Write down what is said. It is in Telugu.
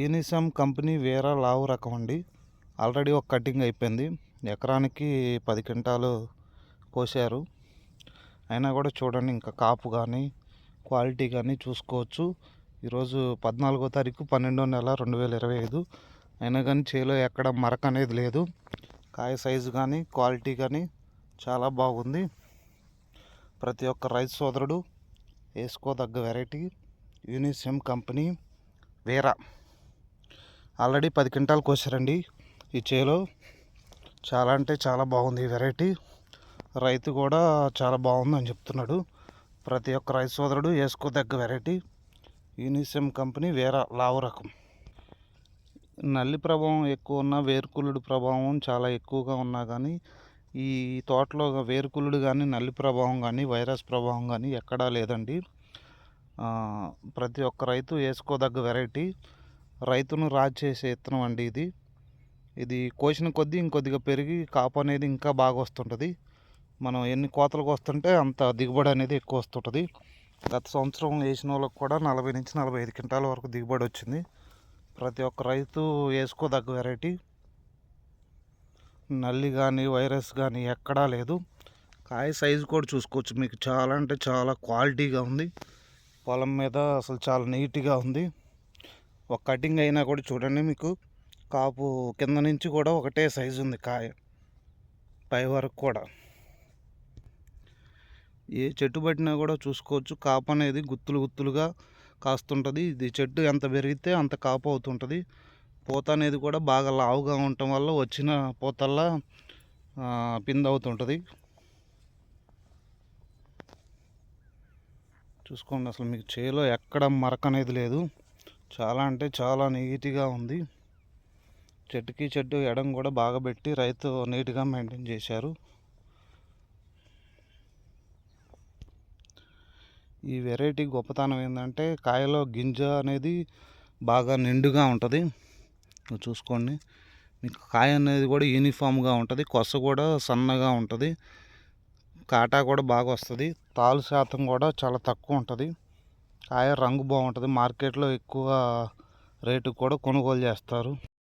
ఈనిసమ్ కంపెనీ వేరా లావు రకం అండి. ఆల్రెడీ ఒక కటింగ్ అయిపోయింది. ఎకరానికి 10 క్వింటాలు కోసారు. అయినా కూడా చూడండి, ఇంకా కాపు కానీ క్వాలిటీ కానీ చూసుకోవచ్చు. ఈరోజు 14వ తారీఖు 12వ నెల 2025. అయినా కానీ చేలో ఎక్కడ మరక అనేది లేదు. కాయ సైజు కానీ క్వాలిటీ కానీ చాలా బాగుంది. ప్రతి ఒక్క రైతు సోదరుడు వేసుకోదగ్గ వెరైటీ ఈనిసమ్ కంపెనీ వేరా. ఆల్రెడీ 10 క్వింటాలు కోసారండి. ఈ చేలో చాలా అంటే చాలా బాగుంది ఈ వెరైటీ. రైతు కూడా చాలా బాగుందని చెప్తున్నాడు. ప్రతి ఒక్క రైతు సోదరుడు వేసుకోదగ్గ వెరైటీ ఈనిసమ్ కంపెనీ వేరా లావు రకం. నల్లి ప్రభావం ఎక్కువ ఉన్న, వేరుకుళ్ళుడు ప్రభావం చాలా ఎక్కువగా ఉన్నా కానీ ఈ తోటలో వేరుకుళ్ళుడు కానీ, నల్లి ప్రభావం కానీ, వైరస్ ప్రభావం కానీ ఎక్కడా లేదండి. ప్రతి ఒక్క రైతు వేసుకోదగ్గ వెరైటీ. రైతును రాజు చేసే విత్తనం అండి ఇది. ఇది కోసిన కొద్దీ ఇంకొద్దిగా పెరిగి కాపు అనేది ఇంకా బాగా వస్తుంటుంది. మనం ఎన్ని కోతలకు వస్తుంటే అంత దిగుబడి అనేది ఎక్కువ వస్తుంటుంది. గత సంవత్సరం వేసిన వాళ్ళకి కూడా 40 నుంచి 45 క్వింటాల వరకు దిగుబడి వచ్చింది. ప్రతి ఒక్క రైతు వేసుకోదగ్గ వెరైటీ. నల్లి కానీ వైరస్ కానీ ఎక్కడా లేదు. కాయ సైజు కూడా చూసుకోవచ్చు. మీకు చాలా అంటే చాలా క్వాలిటీగా ఉంది. పొలం మీద అసలు చాలా నీట్గా ఉంది. ఒక కటింగ్ అయినా కూడా చూడండి, మీకు కాపు కింద నుంచి కూడా ఒకటే సైజు ఉంది. కాయ పై వరకు కూడా ఏ చెట్టు పట్టినా కూడా చూసుకోవచ్చు. కాపు అనేది గుత్తులు గుత్తులుగా కాస్తుంటుంది. ఇది చెట్టు ఎంత పెరిగితే అంత కాపు అవుతుంటుంది. పూత అనేది కూడా బాగా లావుగా ఉండటం వల్ల వచ్చిన పూతల్లా పిండి అవుతుంటుంది. చూసుకోండి, అసలు మీకు చేలో ఎక్కడ మరక అనేది లేదు. చాలా అంటే చాలా నీట్గా ఉంది. చెట్టుకి చెట్టు ఎడం కూడా బాగా పెట్టి రైతు నీట్గా మెయింటైన్ చేశారు. ఈ వెరైటీ గొప్పతనం ఏంటంటే కాయలో గింజ అనేది బాగా నిండుగా ఉంటుంది. చూసుకోండి, మీకు కాయ అనేది కూడా యూనిఫామ్గా ఉంటుంది. కొస కూడా సన్నగా ఉంటుంది. కాటా కూడా బాగా వస్తుంది. తాలు శాతం కూడా చాలా తక్కువ ఉంటుంది. కాయ రంగు బాగుంటుంది. మార్కెట్లో ఎక్కువ రేటు కూడా కొనుగోలు చేస్తారు.